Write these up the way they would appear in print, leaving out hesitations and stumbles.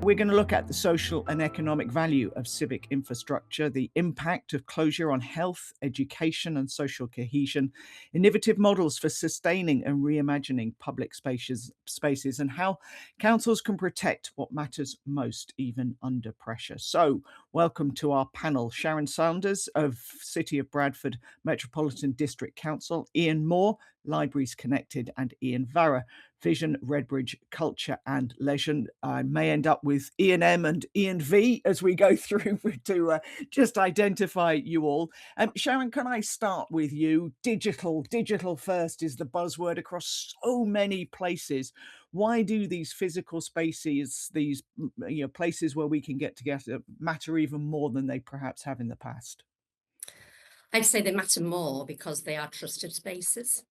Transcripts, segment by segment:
we're going to look at the social and economic value of civic infrastructure, the impact of closure on health, education and social cohesion, innovative models for sustaining and reimagining public spaces, and how councils can protect what matters most, even under pressure. So, welcome to our panel, Sharon Sanders of City of Bradford Metropolitan District Council, Ian Moore, Libraries Connected, and Ian Varra, Vision, Redbridge, Culture and Leisure. I may end up with Ian M and Ian V as we go through to just identify you all. Sharon, can I start with you? Digital first is the buzzword across so many places. Why do these physical spaces, these places where we can get together, matter even more than they perhaps have in the past? I'd say they matter more because they are trusted spaces.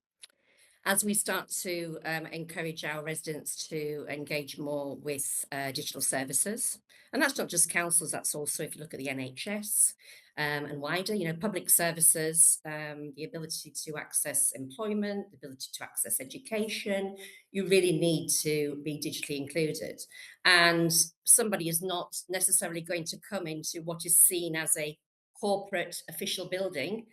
As we start to encourage our residents to engage more with digital services, and that's not just councils, that's also, if you look at the NHS and wider, public services, the ability to access employment, the ability to access education, you really need to be digitally included. And somebody is not necessarily going to come into what is seen as a corporate official building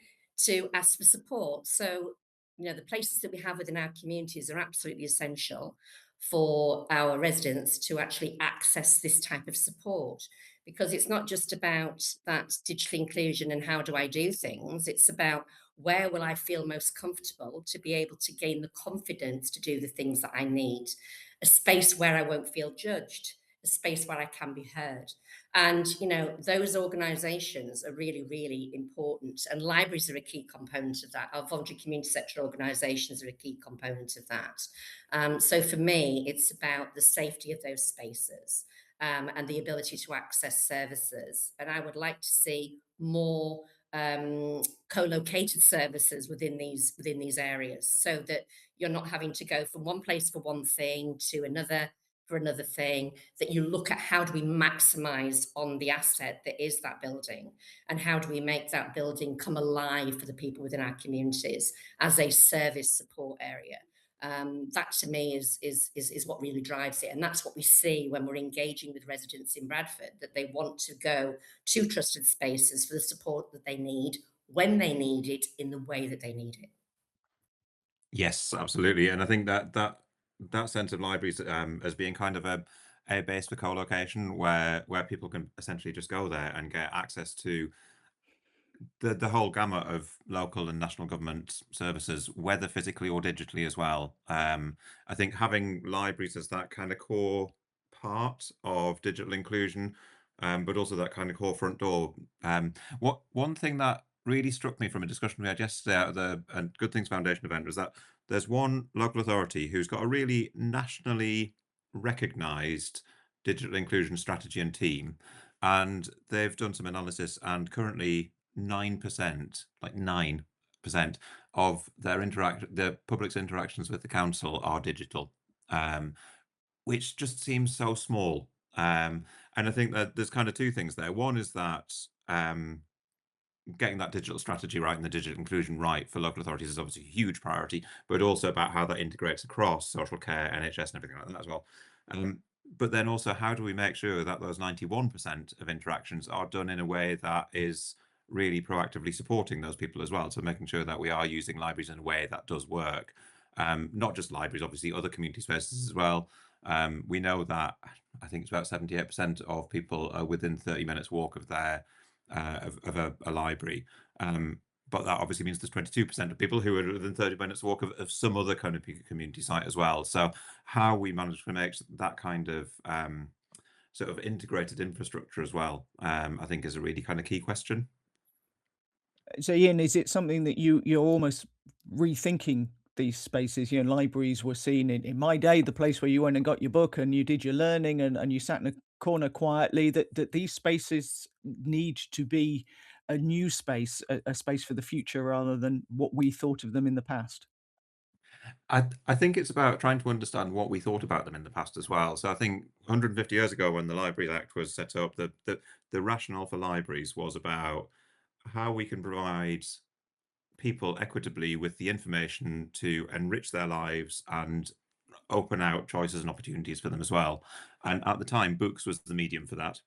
to ask for support. So the places that we have within our communities are absolutely essential for our residents to actually access this type of support, because it's not just about that digital inclusion and how do I do things, it's about where will I feel most comfortable to be able to gain the confidence to do the things that I need, a space where I won't feel judged, a space where I can be heard. And, those organisations are really, really important. And libraries are a key component of that. Our voluntary community sector organisations are a key component of that. So for me, it's about the safety of those spaces and the ability to access services. And I would like to see more co-located services within these areas, so that you're not having to go from one place for one thing to another for another thing, that you look at how do we maximize on the asset that is that building, and how do we make that building come alive for the people within our communities as a service support area. That to me is what really drives it, and that's what we see when we're engaging with residents in Bradford, that they want to go to trusted spaces for the support that they need, when they need it, in the way that they need it. Yes, absolutely. And I think that sense of libraries as being kind of a base for co-location where people can essentially just go there and get access to the whole gamut of local and national government services, whether physically or digitally as well. I think having libraries as that kind of core part of digital inclusion, but also that kind of core front door. One thing that really struck me from a discussion we had yesterday at the Good Things Foundation event was that there's one local authority who's got a really nationally recognised digital inclusion strategy and team, and they've done some analysis, and currently 9%, like 9% of the public's interactions with the council are digital, which just seems so small. And I think that there's kind of two things there. One is that getting that digital strategy right and the digital inclusion right for local authorities is obviously a huge priority, but also about how that integrates across social care, NHS, and everything like that as well. But then also, how do we make sure that those 91% of interactions are done in a way that is really proactively supporting those people as well? So making sure that we are using libraries in a way that does work. Not just libraries, obviously, other community spaces as well. We know that I think it's about 78% of people are within 30 minutes walk of their of a library. But that obviously means there's 22% of people who are within 30 minutes walk of some other kind of community site as well. So how we manage to make that kind of sort of integrated infrastructure as well, I think is a really kind of key question. So, Ian, is it something that you're almost rethinking these spaces? Libraries were seen in my day, the place where you went and got your book and you did your learning and you sat in a corner quietly, that these spaces need to be a new space, a space for the future rather than what we thought of them in the past. I think it's about trying to understand what we thought about them in the past as well. So I think 150 years ago, when the Libraries Act was set up, the rationale for libraries was about how we can provide people equitably with the information to enrich their lives and open out choices and opportunities for them as well. And at the time, books was the medium for that.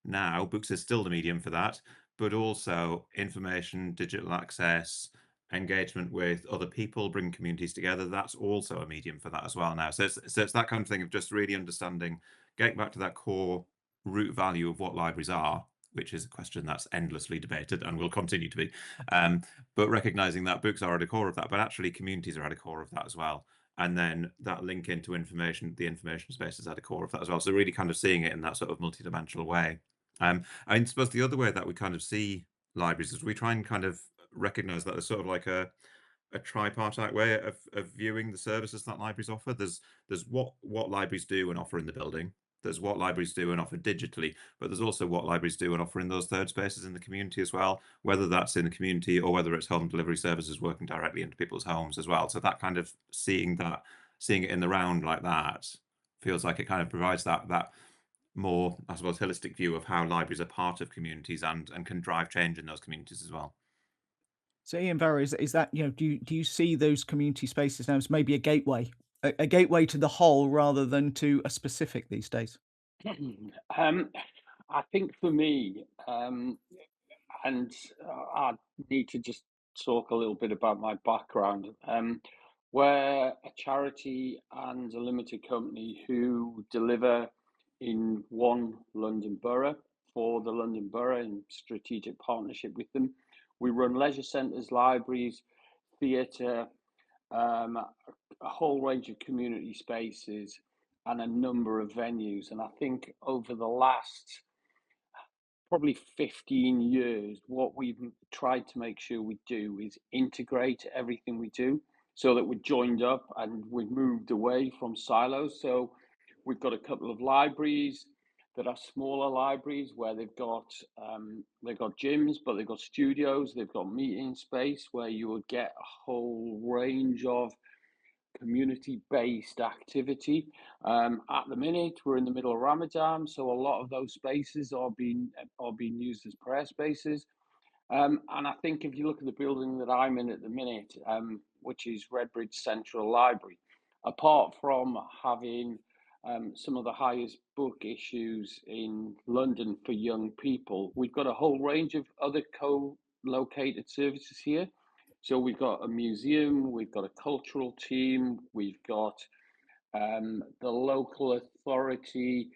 Now, books is still the medium for that, but also information, digital access, engagement with other people, bringing communities together. That's also a medium for that as well now. So it's that kind of thing of just really understanding, getting back to that core root value of what libraries are, which is a question that's endlessly debated and will continue to be. But recognizing that books are at the core of that, but actually communities are at the core of that as well. And then that link into information, the information space is at the core of that as well. So really kind of seeing it in that sort of multidimensional way. I suppose the other way that we kind of see libraries is we try and kind of recognize that there's sort of like a tripartite way of viewing the services that libraries offer. There's what libraries do and offer in the building. There's what libraries do and offer digitally, but there's also what libraries do and offer in those third spaces in the community as well, whether that's in the community or whether it's home delivery services working directly into people's homes as well. So that kind of seeing it in the round like that feels like it kind of provides that more, I suppose, holistic view of how libraries are part of communities and can drive change in those communities as well. So Ian Varra, is that, do you see those community spaces now as maybe a gateway to the whole rather than to a specific these days? I think for me, and I need to just talk a little bit about my background. We're a charity and a limited company who deliver in one London borough for the London Borough in strategic partnership with them. We run leisure centres, libraries, theatre, a whole range of community spaces, and a number of venues. And I think over the last probably 15 years, what we've tried to make sure we do is integrate everything we do so that we're joined up and we've moved away from silos. So we've got a couple of libraries that are smaller libraries where they've got gyms, but they've got studios, they've got meeting space where you would get a whole range of community-based activity. At the minute, we're in the middle of Ramadan, so a lot of those spaces are being used as prayer spaces. And I think if you look at the building that I'm in at the minute, which is Redbridge Central Library, apart from having some of the highest book issues in London for young people, we've got a whole range of other co-located services here. So we've got a museum, we've got a cultural team, we've got the local authority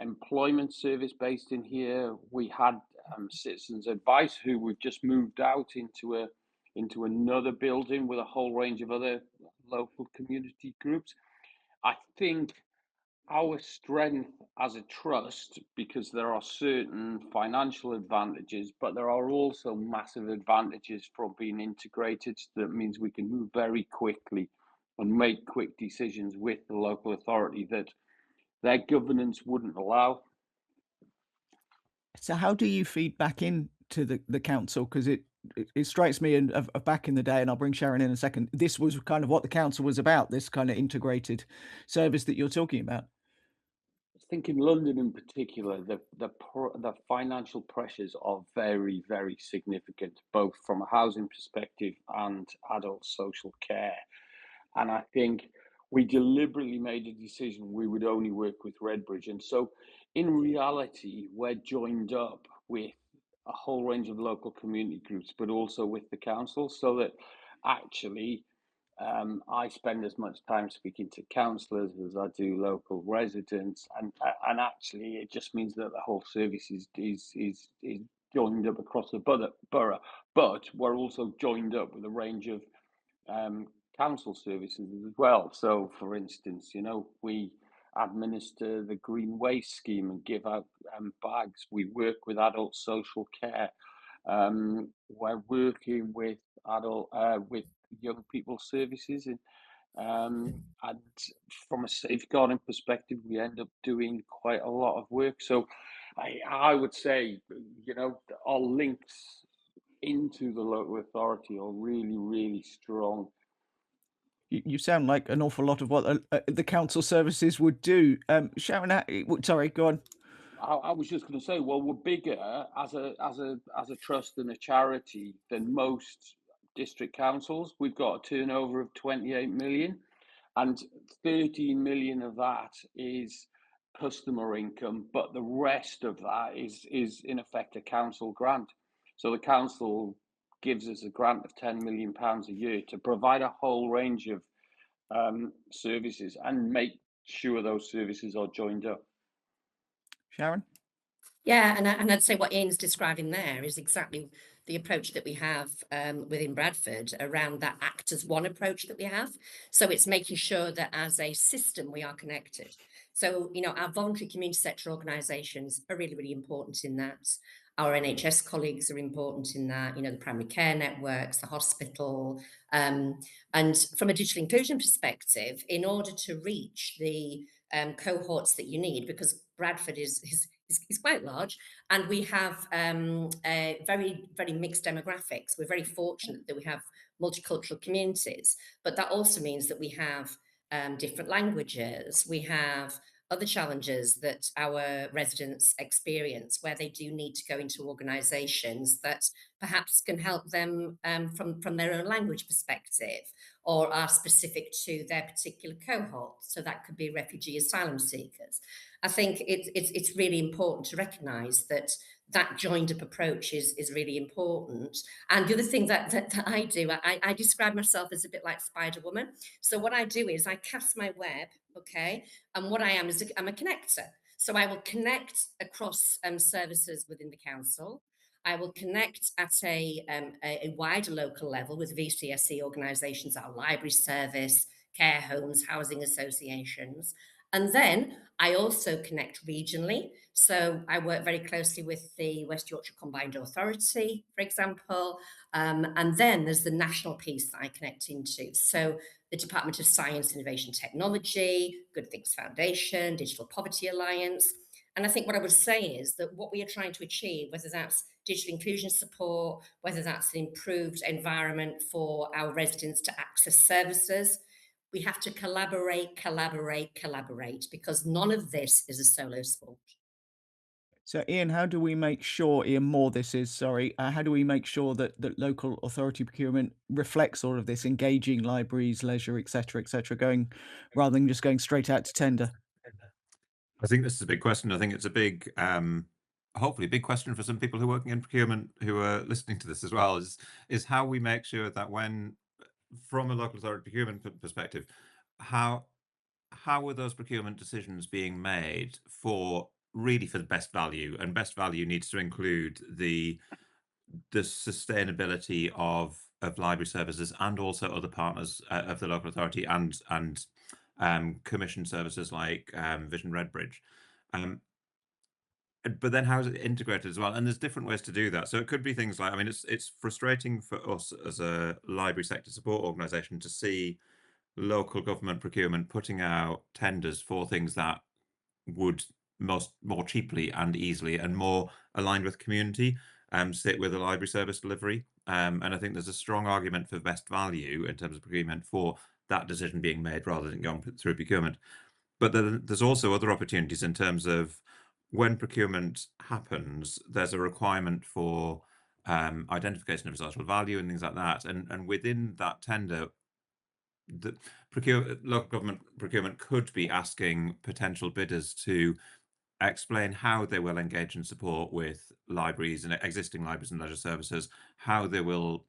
employment service based in here. We had Citizens Advice, who we've just moved out into another building with a whole range of other local community groups. I think our strength as a trust, because there are certain financial advantages, but there are also massive advantages from being integrated. That means we can move very quickly and make quick decisions with the local authority that their governance wouldn't allow. So how do you feed back into the council? Because it strikes me, and back in the day, and I'll bring Sharon in a second, this was kind of what the council was about, this kind of integrated service that you're talking about. I think in London in particular, the financial pressures are very, very significant, both from a housing perspective and adult social care. And I think we deliberately made a decision we would only work with Redbridge. And so in reality, we're joined up with a whole range of local community groups, but also with the council, so that actually I spend as much time speaking to councillors as I do local residents, and actually it just means that the whole service is joined up across the borough. But we're also joined up with a range of council services as well. So, for instance, we administer the green waste scheme and give out bags. We work with adult social care. We're working with with young people services, and from a safeguarding perspective, we end up doing quite a lot of work. So, I would say, our links into the local authority are really, really strong. You sound like an awful lot of what the council services would do. Sharon, sorry, go on. I was just going to say, well, we're bigger as a trust and a charity than most district councils. We've got a turnover of 28 million, and 13 million of that is customer income, but the rest of that is in effect a council grant. So the council gives us a grant of £10 million a year to provide a whole range of services and make sure those services are joined up. Sharon? Yeah, and I'd say what Ian's describing there is exactly the approach that we have within Bradford around that act as one approach that we have. So it's making sure that as a system we are connected. So, our voluntary community sector organisations are really, really important in that. Our NHS colleagues are important in that, the primary care networks, the hospital. And from a digital inclusion perspective, in order to reach the cohorts that you need, because Bradford is quite large, and we have very, very mixed demographics. We're very fortunate that we have multicultural communities, but that also means that we have different languages. We have other challenges that our residents experience where they do need to go into organisations that perhaps can help them from their own language perspective or are specific to their particular cohort. So that could be refugee asylum seekers. I think it's really important to recognise that joined up approach is really important. And the other thing that I do, I describe myself as a bit like Spider-Woman. So what I do is I cast my web, okay? And what I am is I'm a connector. So I will connect across services within the council. I will connect at a wider local level with VCSE organisations, our library service, care homes, housing associations. And then I also connect regionally. So I work very closely with the West Yorkshire Combined Authority, for example. And then there's the national piece that I connect into. So the Department of Science, Innovation, Technology, Good Things Foundation, Digital Poverty Alliance. And I think what I would say is that what we are trying to achieve, whether that's digital inclusion support, whether that's an improved environment for our residents to access services, we have to collaborate, because none of this is a solo sport. So, Ian, how do we make sure, how do we make sure that local authority procurement reflects all of this, engaging libraries, leisure, et cetera, going, rather than just going straight out to tender? I think this is a big question. I think it's a big, hopefully a big question for some people who are working in procurement who are listening to this as well, is how we make sure that when, from a local authority procurement perspective, how are those procurement decisions being made for the best value? And best value needs to include the sustainability of library services and also other partners of the local authority and commission services like Vision Redbridge. But then how is it integrated as well? And there's different ways to do that. So it could be things like, it's frustrating for us as a library sector support organisation to see local government procurement putting out tenders for things that would more cheaply and easily and more aligned with community sit with a library service delivery. And I think there's a strong argument for best value in terms of procurement for that decision being made rather than going through procurement. But then there's also other opportunities in terms of when procurement happens, there's a requirement for identification of social value and things like that. And within that tender, the local government procurement could be asking potential bidders to explain how they will engage and support with libraries and existing libraries and leisure services, how they will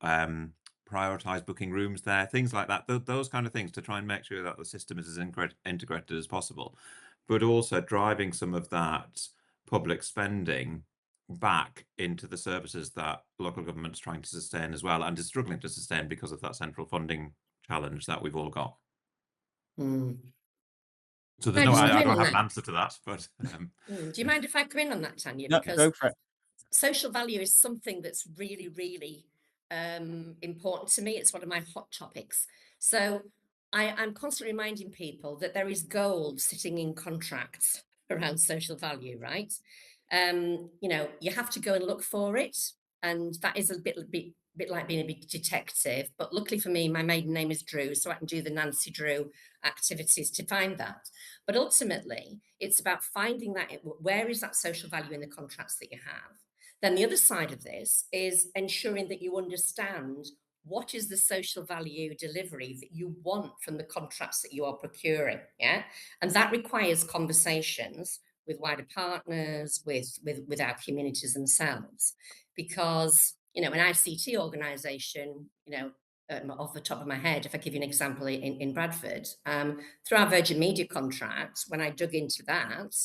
prioritise booking rooms there, things like that, those kind of things, to try and make sure that the system is as integrated as possible, but also driving some of that public spending back into the services that local government's trying to sustain as well, and is struggling to sustain because of that central funding challenge that we've all got. So I don't have an answer to that, but do you mind if I come in on that, Tanya? No, because go for it. Social value is something that's really, really important to me. It's one of my hot topics. So I'm constantly reminding people that there is gold sitting in contracts around social value, right? You have to go and look for it, and that is a bit like being a big detective. But luckily for me, my maiden name is Drew, so I can do the Nancy Drew activities to find that. But ultimately, it's about finding that, where is that social value in the contracts that you have? Then the other side of this is ensuring that you understand what is the social value delivery that you want from the contracts that you are procuring? Yeah. And that requires conversations with wider partners, with our communities themselves. Because, an ICT organization, off the top of my head, if I give you an example in Bradford, through our Virgin Media contracts, when I dug into that,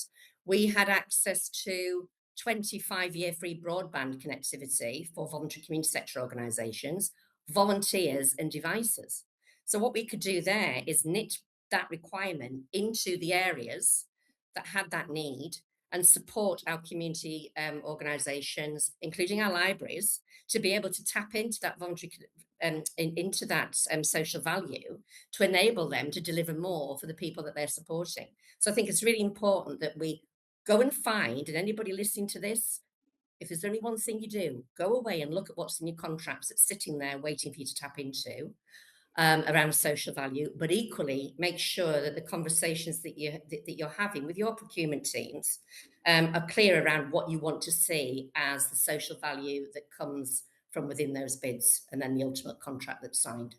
we had access to 25-year free broadband connectivity for voluntary community sector organisations, volunteers and devices. So what we could do there is knit that requirement into the areas that had that need and support our community organisations, including our libraries, to be able to tap into that voluntary into that social value to enable them to deliver more for the people that they're supporting. So I think it's really important that we go and find, and anybody listening to this, if there's only one thing you do, go away and look at what's in your contracts that's sitting there waiting for you to tap into around social value, but equally make sure that the conversations that you're having with your procurement teams are clear around what you want to see as the social value that comes from within those bids and then the ultimate contract that's signed.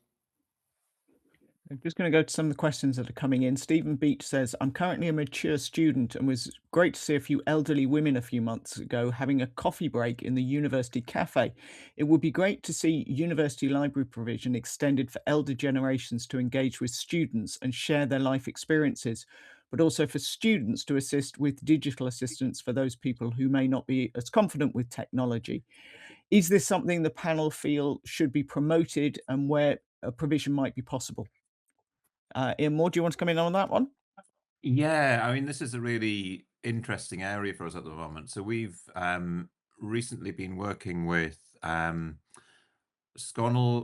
I'm just going to go to some of the questions that are coming in. Stephen Beach says, I'm currently a mature student and was great to see a few elderly women a few months ago having a coffee break in the university cafe. It would be great to see university library provision extended for elder generations to engage with students and share their life experiences, but also for students to assist with digital assistance for those people who may not be as confident with technology. Is this something the panel feel should be promoted and where a provision might be possible? Ian Moore, do you want to come in on that one? Yeah, I mean, this is a really interesting area for us at the moment. So we've recently been working with SCONL,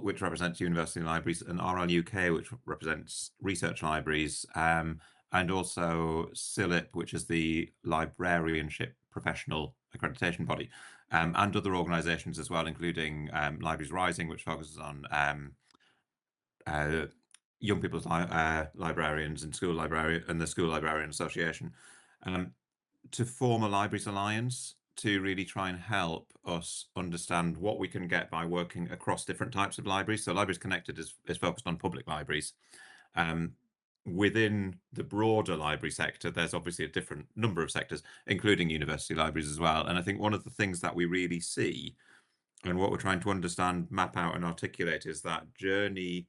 which represents university libraries, and RL UK, which represents research libraries, and also CILIP, which is the librarianship professional accreditation body, and other organisations as well, including Libraries Rising, which focuses on young people's librarians and school librarian and the School Librarian Association, to form a Libraries Alliance to really try and help us understand what we can get by working across different types of libraries. So Libraries Connected is focused on public libraries. Within the broader library sector, there's obviously a different number of sectors, including university libraries as well. And I think one of the things that we really see and what we're trying to understand, map out and articulate is that journey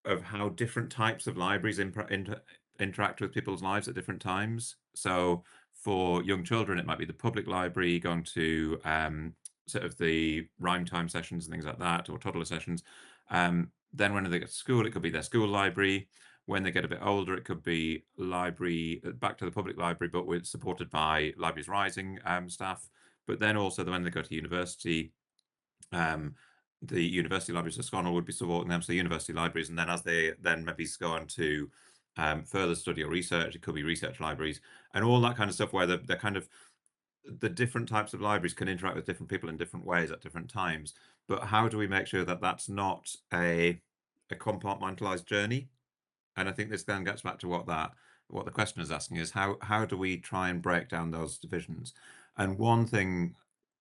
of how different types of libraries interact with people's lives at different times. So for young children, it might be the public library going to sort of the rhyme time sessions and things like that, or toddler sessions. Then when they get to school, it could be their school library. When they get a bit older, it could be library back to the public library, but with supported by Libraries Rising staff. But then also when they go to university, the university libraries of SCONL would be supporting them, so university libraries, and then as they then maybe go on to further study or research, it could be research libraries and all that kind of stuff, where they're kind of the different types of libraries can interact with different people in different ways at different times. But how do we make sure that that's not a compartmentalized journey? And I think this then gets back to what the question is asking, is how do we try and break down those divisions? And one thing,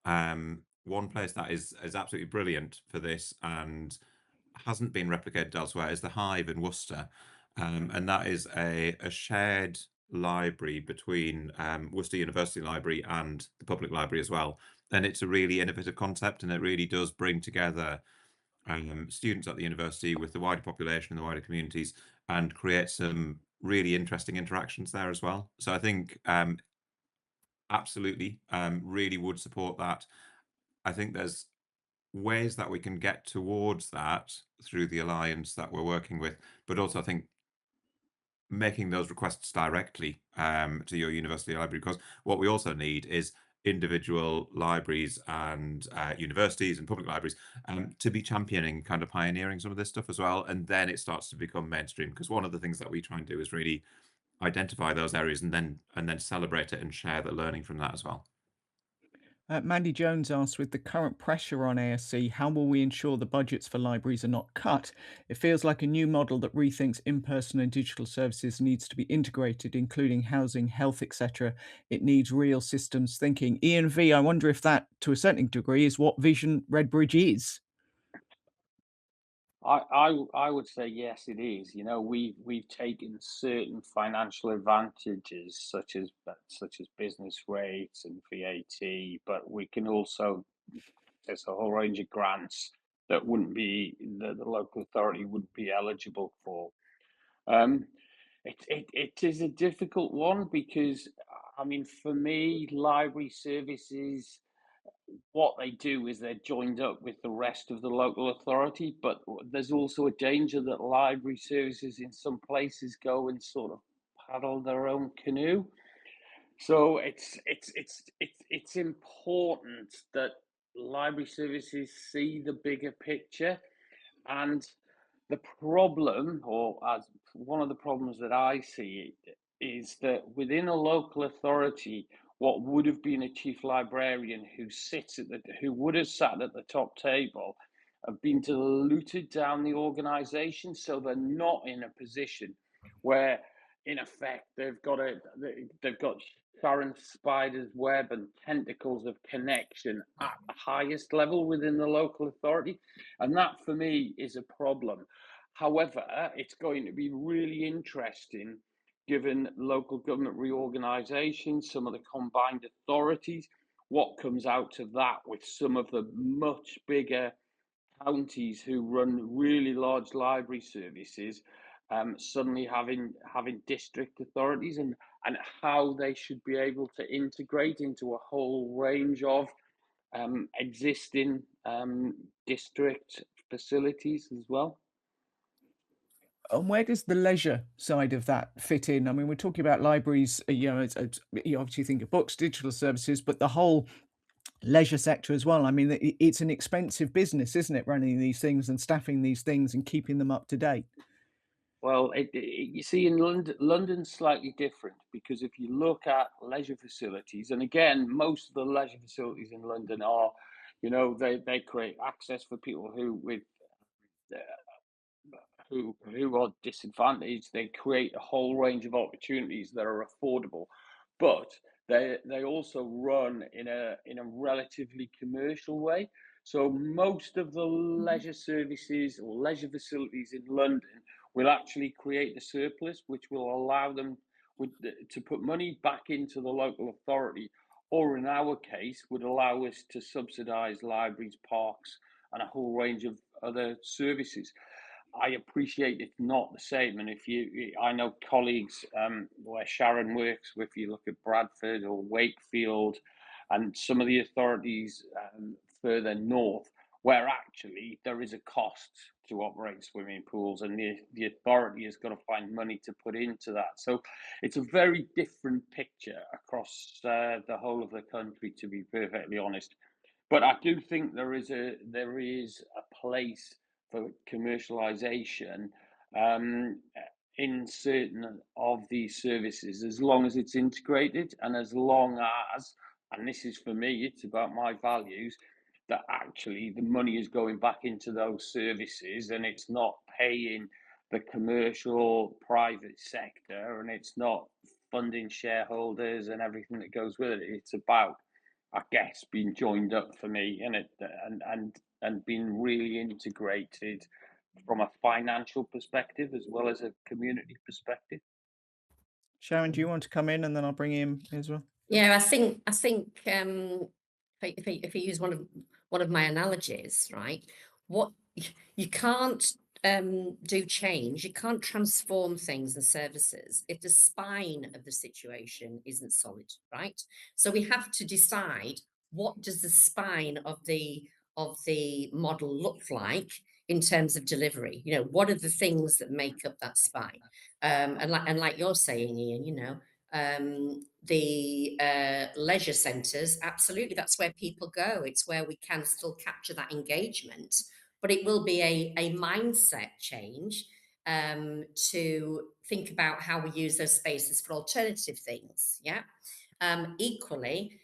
one place that is absolutely brilliant for this and hasn't been replicated elsewhere is the Hive in Worcester, and that is a shared library between Worcester University Library and the public library as well. And it's a really innovative concept, and it really does bring together students at the university with the wider population and the wider communities, and create some really interesting interactions there as well. So I think absolutely really would support that. I think there's ways that we can get towards that through the alliance that we're working with, but also I think making those requests directly to your university library, because what we also need is individual libraries and universities and public libraries to be championing, kind of pioneering some of this stuff as well, and then it starts to become mainstream. Because one of the things that we try and do is really identify those areas and then celebrate it and share the learning from that as well. Mandy Jones asks, with the current pressure on ASC, how will we ensure the budgets for libraries are not cut? It feels like a new model that rethinks in-person and digital services needs to be integrated, including housing, health, etc. It needs real systems thinking. Ian V, I wonder if that, to a certain degree, is what Vision Redbridge is. I would say yes, it is. You know, we've taken certain financial advantages such as business rates and VAT, but we can also, there's a whole range of grants that wouldn't be that the local authority wouldn't be eligible for. Um, it is a difficult one because I mean, for me, library services, what they do is they're joined up with the rest of the local authority, but there's also a danger that library services in some places go and sort of paddle their own canoe. So it's important that library services see the bigger picture. And the problem, or as one of the problems that I see, is that within a local authority, what would have been a chief librarian who would have sat at the top table have been diluted down the organisation, so they're not in a position where, in effect, they've got Sharon Spider's web and tentacles of connection at the highest level within the local authority. And that for me is a problem. However, it's going to be really interesting given local government reorganisation, some of the combined authorities, what comes out of that with some of the much bigger counties who run really large library services, suddenly having district authorities, and how they should be able to integrate into a whole range of existing district facilities as well. And where does the leisure side of that fit in? I mean, we're talking about libraries, you obviously think of books, digital services, but the whole leisure sector as well. I mean, it's an expensive business, isn't it, running these things and staffing these things and keeping them up to date? Well, you see, in London's slightly different because if you look at leisure facilities, and again, most of the leisure facilities in London are, they create access for people uh, who are disadvantaged. They create a whole range of opportunities that are affordable, but they also run in a relatively commercial way. So most of the leisure services or leisure facilities in London will actually create the surplus, which will allow them to put money back into the local authority, or in our case, would allow us to subsidise libraries, parks, and a whole range of other services. I appreciate it's not the same. And I know colleagues where Sharon works with, you look at Bradford or Wakefield and some of the authorities further north, where actually there is a cost to operate swimming pools, and the authority has got to find money to put into that. So it's a very different picture across the whole of the country, to be perfectly honest. But I do think there is a place for commercialization um, in certain of these services, as long as it's integrated and as long as, and this is for me, it's about my values, that actually the money is going back into those services and it's not paying the commercial private sector and it's not funding shareholders and everything that goes with it. It's about, I guess, being joined up for me and and being really integrated from a financial perspective as well as a community perspective. Sharon, do you want to come in and then I'll bring him as well? Yeah, I think if I use one of my analogies, right? What you can't do change, you can't transform things and services if the spine of the situation isn't solid, right? So we have to decide, what does the spine of the model look like in terms of delivery? What are the things that make up that spine? And like you're saying, Ian, the leisure centres, absolutely, that's where people go. It's where we can still capture that engagement, but it will be a mindset change, to think about how we use those spaces for alternative things. Yeah. Equally,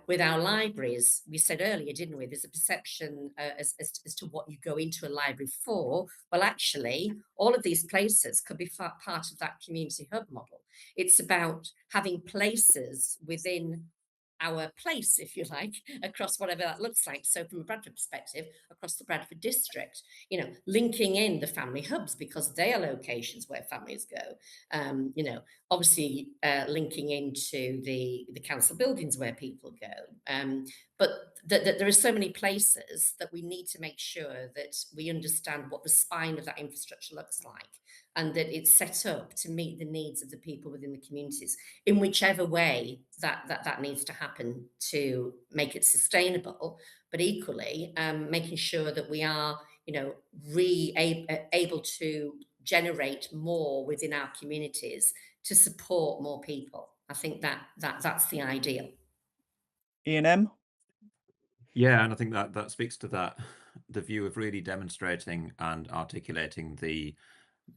with our libraries, we said earlier, didn't we? There's a perception as to what you go into a library for. Well, actually, all of these places could be part of that community hub model. It's about having places within our place, if you like, across whatever that looks like. So from a Bradford perspective, across the Bradford district, linking in the family hubs, because they are locations where families go, obviously linking into the council buildings where people go. But there are so many places that we need to make sure that we understand what the spine of that infrastructure looks like, and that it's set up to meet the needs of the people within the communities in whichever way that needs to happen to make it sustainable. But equally, making sure that we are, able to generate more within our communities to support more people. I think that's the ideal. Ian M. Yeah, and I think that speaks to the view of really demonstrating and articulating the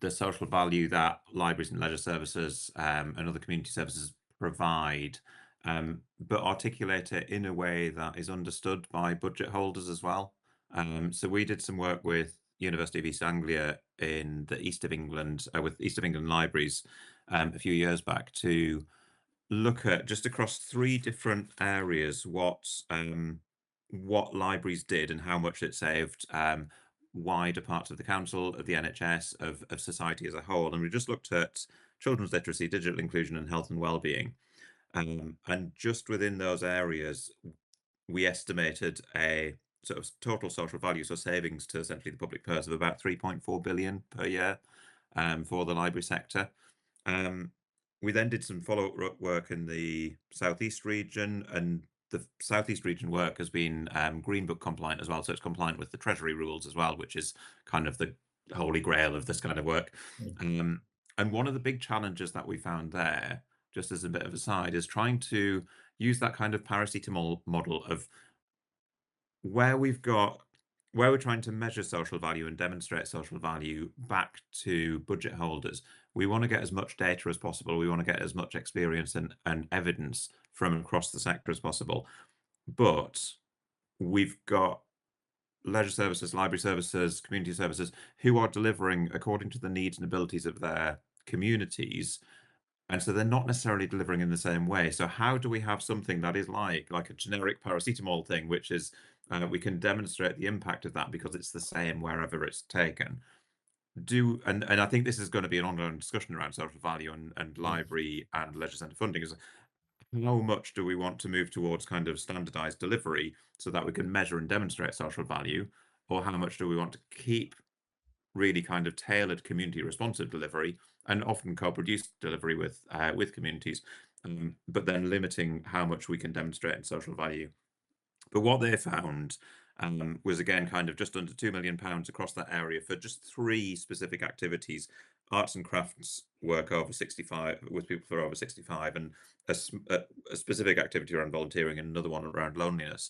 social value that libraries and leisure services and other community services provide, but articulate it in a way that is understood by budget holders as well. So we did some work with University of East Anglia in the East of England, with East of England Libraries a few years back, to look at just across 3 different areas what libraries did and how much it saved wider parts of the council, of the NHS, of society as a whole. And we just looked at children's literacy, digital inclusion, and health and well-being. And just within those areas, we estimated a sort of total social value, so savings to essentially the public purse, of about 3.4 billion per year for the library sector. We then did some follow-up work in the southeast region, and the southeast region work has been Green Book compliant as well, so it's compliant with the Treasury rules as well, which is kind of the holy grail of this kind of work. And one of the big challenges that we found there, just as a bit of a side, is trying to use that kind of paracetamol model of where we're trying to measure social value and demonstrate social value back to budget holders. We want to get as much data as possible. We want to get as much experience and evidence from across the sector as possible. But we've got leisure services, library services, community services who are delivering according to the needs and abilities of their communities. And so they're not necessarily delivering in the same way. So how do we have something that is like a generic paracetamol thing, which is we can demonstrate the impact of that because it's the same wherever it's taken? And I think this is going to be an ongoing discussion around social value and library and leisure centre funding, is how much do we want to move towards kind of standardised delivery so that we can measure and demonstrate social value, or how much do we want to keep really kind of tailored community responsive delivery and often co-produced delivery with communities, but then limiting how much we can demonstrate in social value. But what they found was, again, kind of just under £2 million across that area for just 3 specific activities: arts and crafts work over 65 with people for over 65, and a specific activity around volunteering, and another one around loneliness.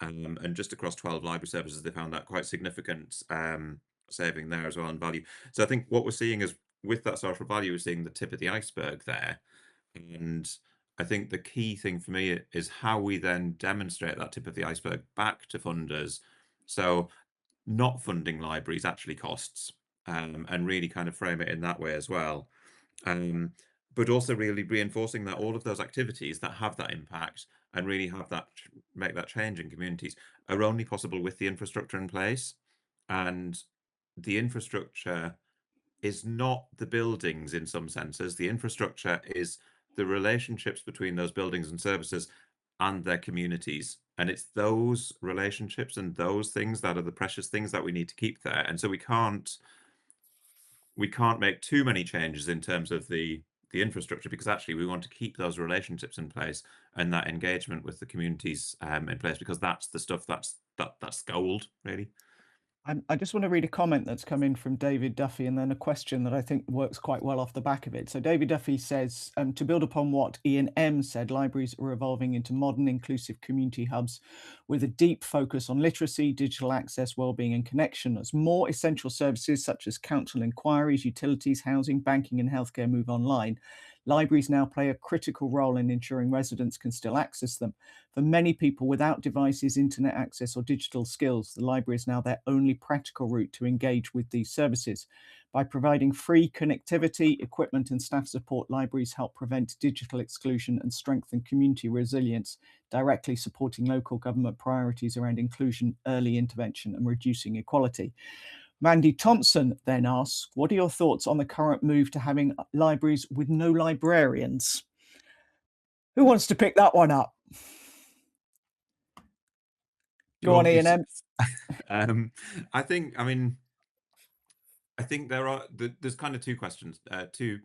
And just across 12 library services, they found that quite significant saving there as well, and value. So I think what we're seeing is, with that social value, we're seeing the tip of the iceberg there. And I think the key thing for me is how we then demonstrate that tip of the iceberg back to funders. So not funding libraries actually costs, and really kind of frame it in that way as well. But also really reinforcing that all of those activities that have that impact and really have that make that change in communities are only possible with the infrastructure in place. And the infrastructure is not the buildings in some senses. The infrastructure is the relationships between those buildings and services and their communities. And it's those relationships and those things that are the precious things that we need to keep there. And so we can't make too many changes in terms of the infrastructure, because actually we want to keep those relationships in place and that engagement with the communities in place, because that's the stuff that's gold, really. I just want to read a comment that's come in from David Duffy, and then a question that I think works quite well off the back of it. So David Duffy says, to build upon what Ian M said, libraries are evolving into modern, inclusive community hubs with a deep focus on literacy, digital access, wellbeing and connection. As more essential services such as council inquiries, utilities, housing, banking and healthcare move online, Libraries now play a critical role in ensuring residents can still access them. For many people without devices, internet access, or digital skills, the library is now their only practical route to engage with these services. By providing free connectivity, equipment, and staff support, libraries help prevent digital exclusion and strengthen community resilience, directly supporting local government priorities around inclusion, early intervention, and reducing inequality. Mandy Thompson then asks, what are your thoughts on the current move to having libraries with no librarians? Who wants to pick that one up? Go on, Ian. I think there's kind of two questions, two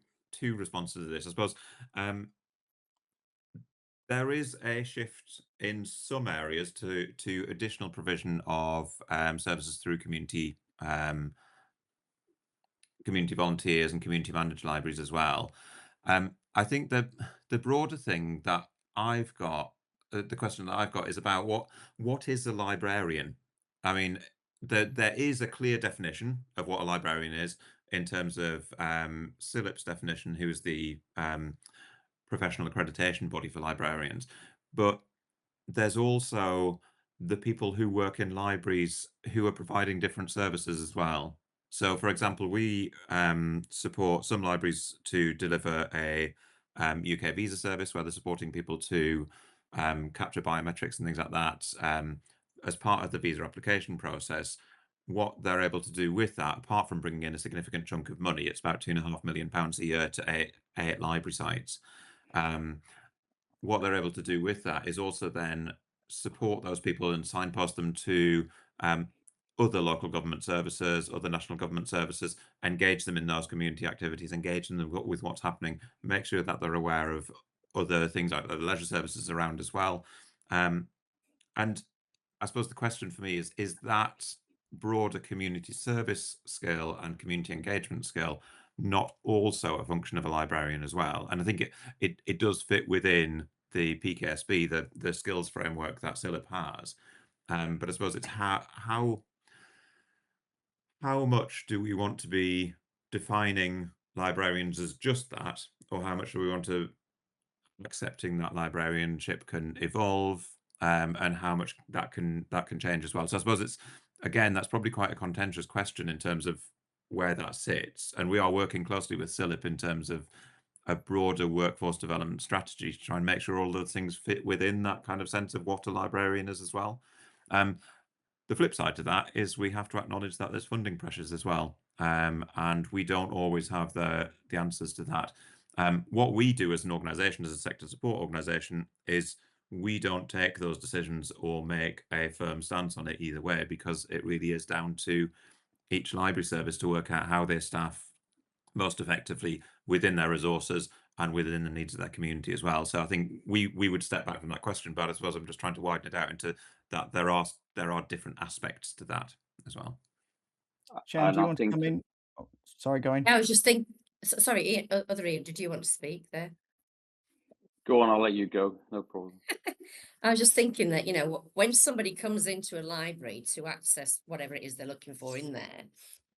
responses to this, I suppose. There is a shift in some areas to additional provision of services through community volunteers and community managed libraries as well. I think that the broader thing that I've got, the question that I've got is about what is a librarian? I mean, there is a clear definition of what a librarian is in terms of CILIP's definition, who's the professional accreditation body for librarians. But there's also the people who work in libraries who are providing different services as well. So, for example, we support some libraries to deliver a UK visa service where they're supporting people to capture biometrics and things like that as part of the visa application process. What they're able to do with that, apart from bringing in a significant chunk of money, it's about £2.5 million a year to eight library sites. What they're able to do with that is also then support those people and signpost them to other local government services, other national government services, engage them in those community activities, engage them with what's happening, make sure that they're aware of other things like the leisure services around as well. And I suppose the question for me is that broader community service skill and community engagement skill not also a function of a librarian as well? And I think it does fit within the PKSB, the skills framework that CILIP has. But I suppose it's how much do we want to be defining librarians as just that, or how much do we want to accepting that librarianship can evolve, and how much that can change as well. So I suppose it's, again, that's probably quite a contentious question in terms of where that sits. And we are working closely with CILIP in terms of a broader workforce development strategy to try and make sure all those things fit within that kind of sense of what a librarian is as well. The flip side to that is we have to acknowledge that there's funding pressures as well, and we don't always have the answers to that. What we do as an organisation, as a sector support organisation, is we don't take those decisions or make a firm stance on it either way, because it really is down to each library service to work out how they staff most effectively within their resources and within the needs of their community as well. So I think we would step back from that question, but I suppose I'm just trying to widen it out into that there are different aspects to that as well. Sharon, do you want to come in? Oh, sorry, go on. I was just thinking, sorry, Ian, other Ian, did you want to speak there? Go on, I'll let you go, no problem. I was just thinking that, when somebody comes into a library to access whatever it is they're looking for in there,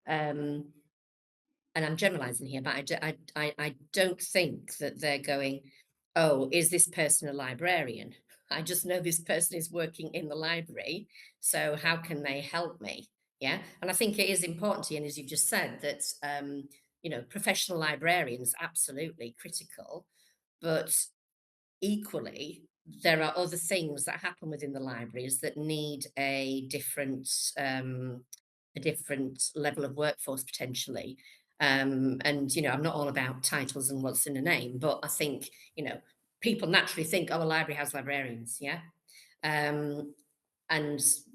and I'm generalizing here, but I don't think that they're going, oh, is this person a librarian? I just know this person is working in the library, so how can they help me? Yeah, and I think it is important, Ian, as you've just said, that professional librarians, absolutely critical, but equally there are other things that happen within the libraries that need a different level of workforce potentially. And I'm not all about titles and what's in a name, but I think people naturally think, oh, a library has librarians, yeah. And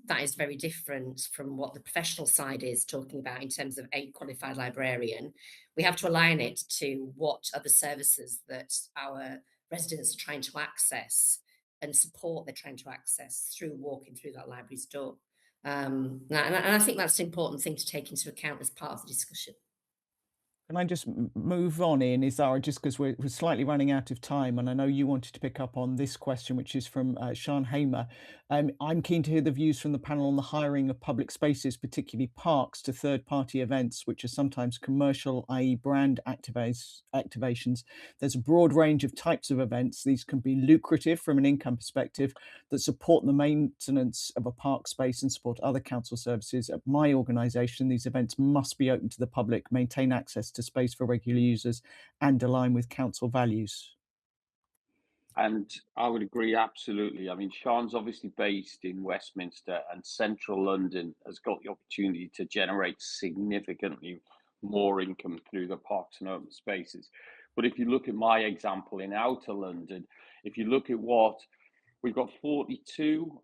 that is very different from what the professional side is talking about in terms of a qualified librarian. We have to align it to what are the services that our residents are trying to access and support they're trying to access through walking through that library's door. And I think that's an important thing to take into account as part of the discussion. Can I just move on, Ian, Zara, just because we're slightly running out of time, and I know you wanted to pick up on this question, which is from Sean Hamer. I'm keen to hear the views from the panel on the hiring of public spaces, particularly parks, to third-party events, which are sometimes commercial, i.e. brand activations. There's a broad range of types of events. These can be lucrative from an income perspective that support the maintenance of a park space and support other council services. At my organisation, these events must be open to the public, maintain access to space for regular users, and align with council values. And I would agree absolutely. I mean, Sean's obviously based in Westminster, and central London has got the opportunity to generate significantly more income through the parks and open spaces. But if you look at my example in outer London, if you look at what we've got 42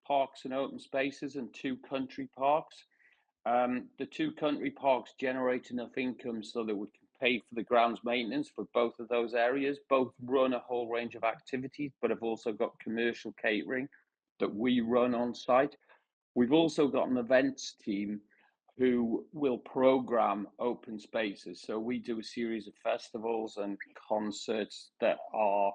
parks and open spaces and 2 country parks. The 2 country parks generate enough income so that we can pay for the grounds maintenance for both of those areas. Both run a whole range of activities, but have also got commercial catering that we run on site. We've also got an events team who will program open spaces. So we do a series of festivals and concerts that are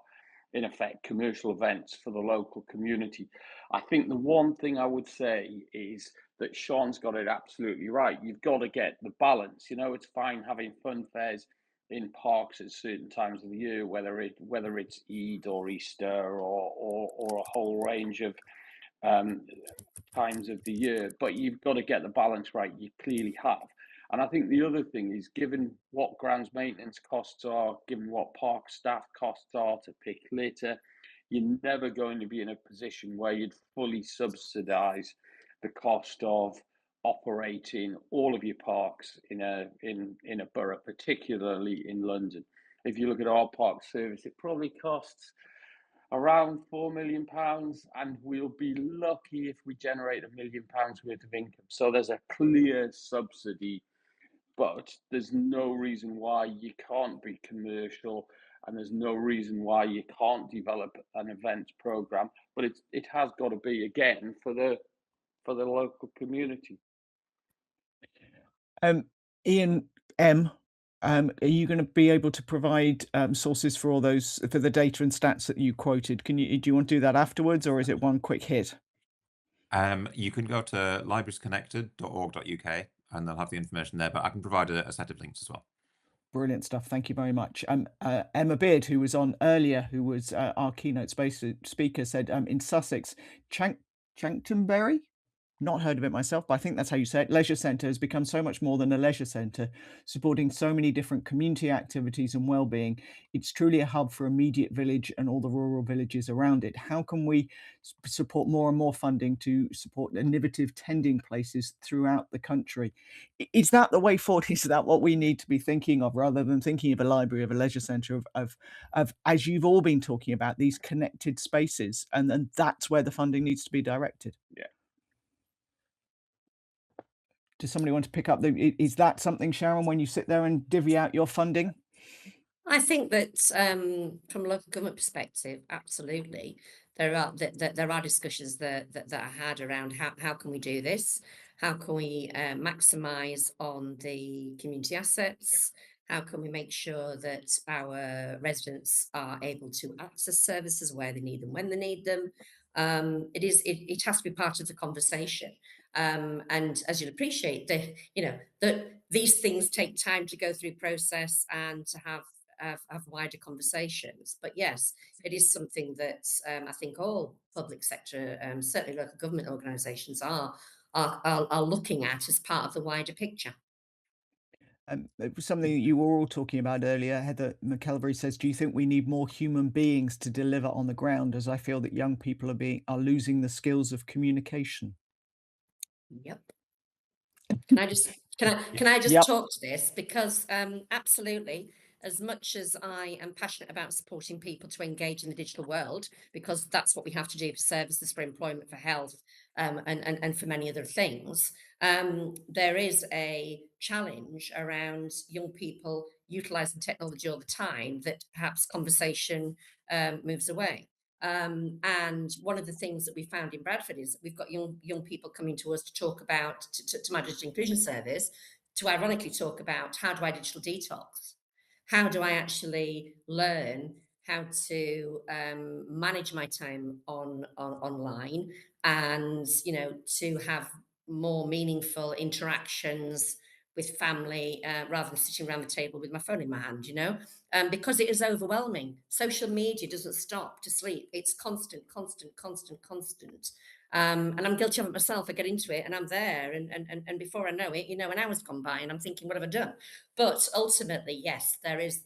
in effect commercial events for the local community. I think the one thing I would say is that Sean's got it absolutely right. You've got to get the balance. You know, it's fine having fun fairs in parks at certain times of the year, whether it's Eid or Easter or a whole range of times of the year, but you've got to get the balance right. You clearly have. And I think the other thing is, given what grounds maintenance costs are, given what park staff costs are to pick litter, you're never going to be in a position where you'd fully subsidise the cost of operating all of your parks in a borough, particularly in London. If you look at our park service, it probably costs around £4 million, and we'll be lucky if we generate £1 million worth of income. So there's a clear subsidy, but there's no reason why you can't be commercial, and there's no reason why you can't develop an events program. But it has got to be, again, for the local community. Ian M, are you going to be able to provide sources for all those, for the data and stats that you quoted? Do you want to do that afterwards, or is it one quick hit? You can go to librariesconnected.org.uk and they'll have the information there, but I can provide a set of links as well. Brilliant stuff. Thank you very much. Emma Beard, who was on earlier, who was our keynote speaker, said in Sussex, Chanctonbury, not heard of it myself, but I think that's how you say it, leisure centre has become so much more than a leisure centre, supporting so many different community activities and well-being. It's truly a hub for immediate village and all the rural villages around it. How can we support more and more funding to support innovative tending places throughout the country? Is that the way forward? Is that what we need to be thinking of, rather than thinking of a library, of a leisure centre, of as you've all been talking about, these connected spaces, and that's where the funding needs to be directed? Yeah. Does somebody want to pick up is that something, Sharon, when you sit there and divvy out your funding? I think that from a local government perspective, absolutely, there are discussions that are had around how can we do this, how can we maximise on the community assets, how can we make sure that our residents are able to access services where they need them, when they need them. It has to be part of the conversation. And as you'll appreciate, that these things take time to go through process and to have wider conversations. But yes, it is something that I think all public sector, certainly local government organisations, are looking at as part of the wider picture. It was something that you were all talking about earlier. Heather McElvery says, do you think we need more human beings to deliver on the ground, as I feel that young people are losing the skills of communication? Yep. Can I just Yep. talk to this? Because absolutely, as much as I am passionate about supporting people to engage in the digital world, because that's what we have to do for services, for employment, for health, and for many other things, there is a challenge around young people utilising technology all the time, that perhaps conversation moves away. And one of the things that we found in Bradford is that we've got young people coming to us to talk about, to my digital inclusion service, to ironically talk about how do I digital detox? How do I actually learn how to manage my time online, and to have more meaningful interactions with family rather than sitting around the table with my phone in my hand, because it is overwhelming. Social media doesn't stop to sleep. It's constant, constant, constant, constant. And I'm guilty of it myself. I get into it and I'm there, and before I know it, an hour's gone by and I'm thinking, what have I done? But ultimately, yes, there is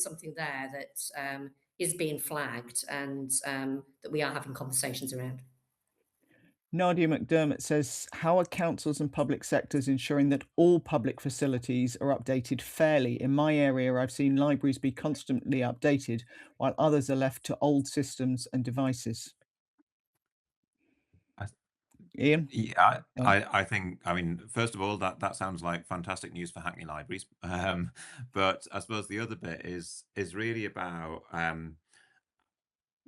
something there that is being flagged, and that we are having conversations around. Nadia McDermott says, how are councils and public sectors ensuring that all public facilities are updated fairly? In my area, I've seen libraries be constantly updated while others are left to old systems and devices. Ian? Yeah, I think, first of all, that sounds like fantastic news for Hackney Libraries. But I suppose the other bit is really about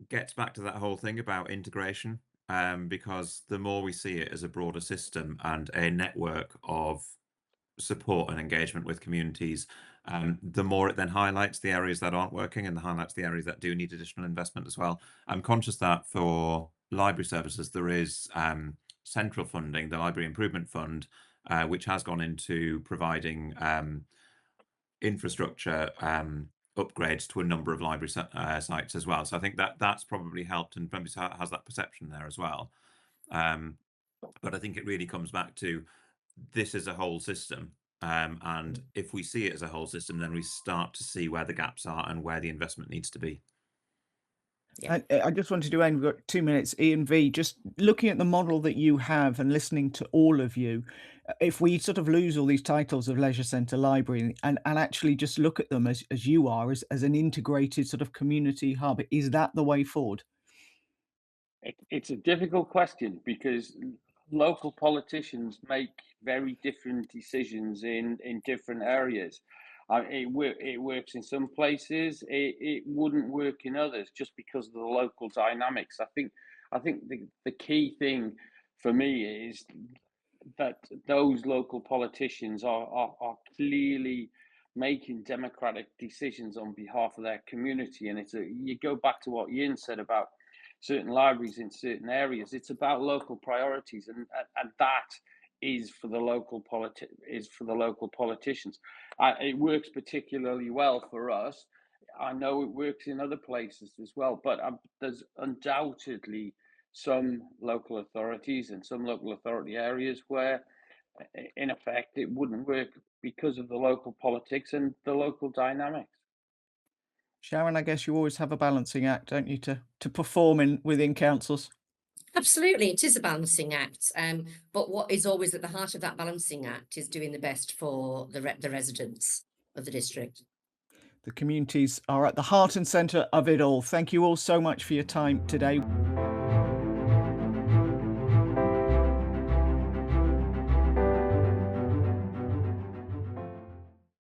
gets back to that whole thing about integration, because the more we see it as a broader system and a network of support and engagement with communities, the more it then highlights the areas that aren't working and highlights the areas that do need additional investment as well. I'm conscious that for library services, there is central funding, the Library Improvement Fund, which has gone into providing infrastructure upgrades to a number of library sites as well. So I think that's probably helped and probably has that perception there as well. But I think it really comes back to this is a whole system. And if we see it as a whole system, then we start to see where the gaps are and where the investment needs to be. Yeah. I just wanted to end, we've got 2 minutes, Ian V, just looking at the model that you have and listening to all of you, if we sort of lose all these titles of leisure centre library and actually just look at them as you are, as an integrated sort of community hub, is that the way forward? It's a difficult question because local politicians make very different decisions in different areas. It works in some places. It wouldn't work in others just because of the local dynamics. I think the key thing for me is that those local politicians are clearly making democratic decisions on behalf of their community. And you go back to what Ian said about certain libraries in certain areas. It's about local priorities, and that is for the local politicians. It works particularly well for us. I know it works in other places as well, but there's undoubtedly some local authorities and some local authority areas where, in effect, it wouldn't work because of the local politics and the local dynamics. Sharon, I guess you always have a balancing act, don't you, to perform within councils? Absolutely, it is a balancing act. But what is always at the heart of that balancing act is doing the best for the residents of the district. The communities are at the heart and centre of it all. Thank you all so much for your time today.